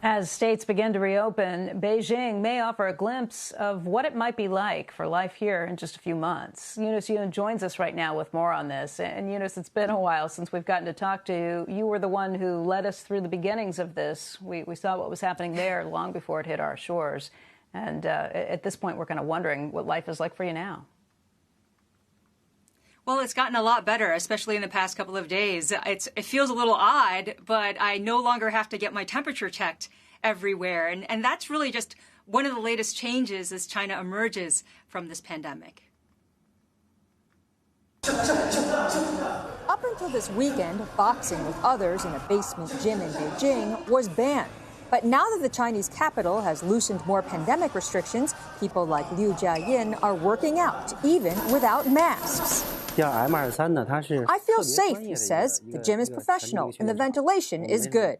As states begin to reopen, Beijing may offer a glimpse of what it might be like for life here in just a few months. Eunice Yoon joins us right now with more on this. And Eunice, it's been a while since we've gotten to talk to you. You were the one who led us through the beginnings of this. We saw what was happening there long before it hit our shores. And at this point, we're kind of wondering what life is like for you now. Well, it's gotten a lot better, especially in the past couple of days. It feels a little odd, but I no longer have to get my temperature checked everywhere. And that's really just one of the latest changes as China emerges from this pandemic. Up until this weekend, boxing with others in a basement gym in Beijing was banned. But now that the Chinese capital has loosened more pandemic restrictions, people like Liu Jiayin are working out, even without masks. I feel safe, he says. The gym is professional and the ventilation is good.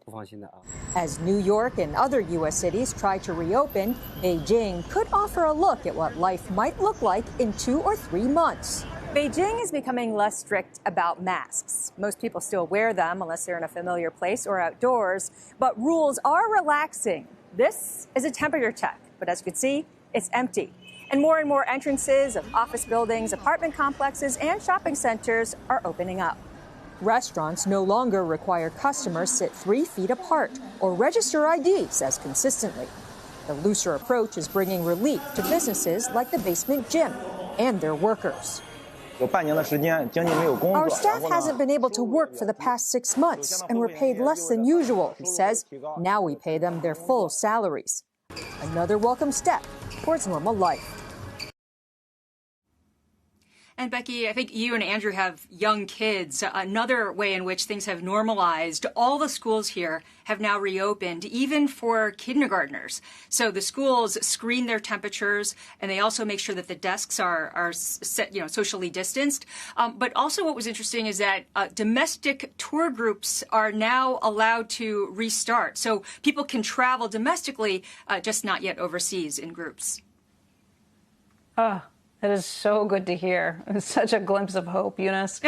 As New York and other U.S. cities try to reopen, Beijing could offer a look at what life might look like in 2 or 3 months. Beijing is becoming less strict about masks. Most people still wear them unless they're in a familiar place or outdoors, but rules are relaxing. This is a temperature check, but as you can see, it's empty. And more entrances of office buildings, apartment complexes, and shopping centers are opening up. Restaurants no longer require customers sit 3 feet apart or register IDs as consistently. The looser approach is bringing relief to businesses like the basement gym and their workers. Our staff hasn't been able to work for the past 6 months, and we're paid less than usual, he says. Now we pay them their full salaries. Another welcome step towards normal life. And Becky, I think you and Andrew have young kids. Another way in which things have normalized, all the schools here have now reopened, even for kindergartners. So the schools screen their temperatures, and they also make sure that the desks are set, socially distanced. But also what was interesting is that domestic tour groups are now allowed to restart. So people can travel domestically, just not yet overseas in groups. That is so good to hear. It's such a glimpse of hope, Eunice.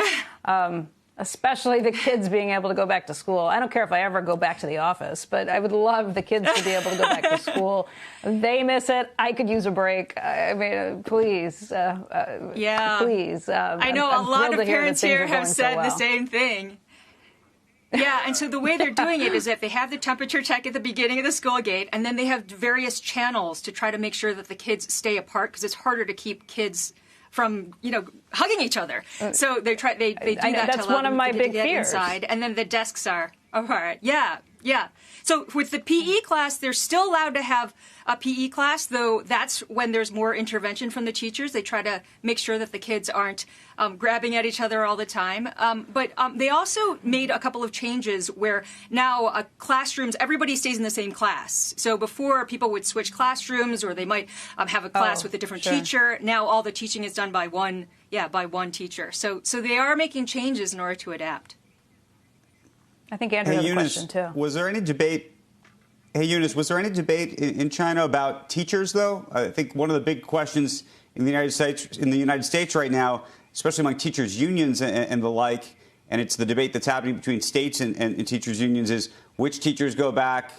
Especially the kids being able to go back to school. I don't care if I ever go back to the office, but I would love the kids to be able to go back to school. They miss it. I could use a break. I mean, please. Yeah. Please. I know a lot of parents here have said the same thing. Yeah, and so the way they're doing it is that they have the temperature check at the beginning of the school gate, and then they have various channels to try to make sure that the kids stay apart, because it's harder to keep kids from, hugging each other. So they do that. That's one of my big fears. Inside, and then the desks are apart. Yeah. So with the PE class, they're still allowed to have a PE class, though that's when there's more intervention from the teachers. They try to make sure that the kids aren't grabbing at each other all the time. But they also made a couple of changes where now classrooms, everybody stays in the same class. So before, people would switch classrooms, or they might have a class with a different teacher. Now all the teaching is done by one teacher. So they are making changes in order to adapt. I think Andrew has a question, too. Was there any debate? Hey, Eunice, was there any debate in China about teachers, though? I think one of the big questions in the United States right now, especially among teachers' unions and the like, and it's the debate that's happening between states and teachers' unions, is which teachers go back?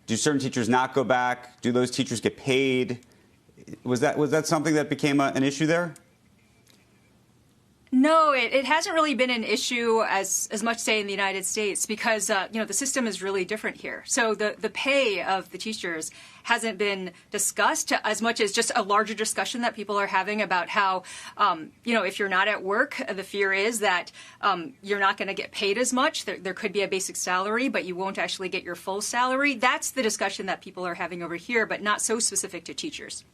Do certain teachers not go back? Do those teachers get paid? Was that something that became an issue there? No, it hasn't really been an issue as much, say, in the United States, because, the system is really different here. So the pay of the teachers hasn't been discussed as much as just a larger discussion that people are having about how, if you're not at work, the fear is that you're not going to get paid as much. There could be a basic salary, but you won't actually get your full salary. That's the discussion that people are having over here, but not so specific to teachers.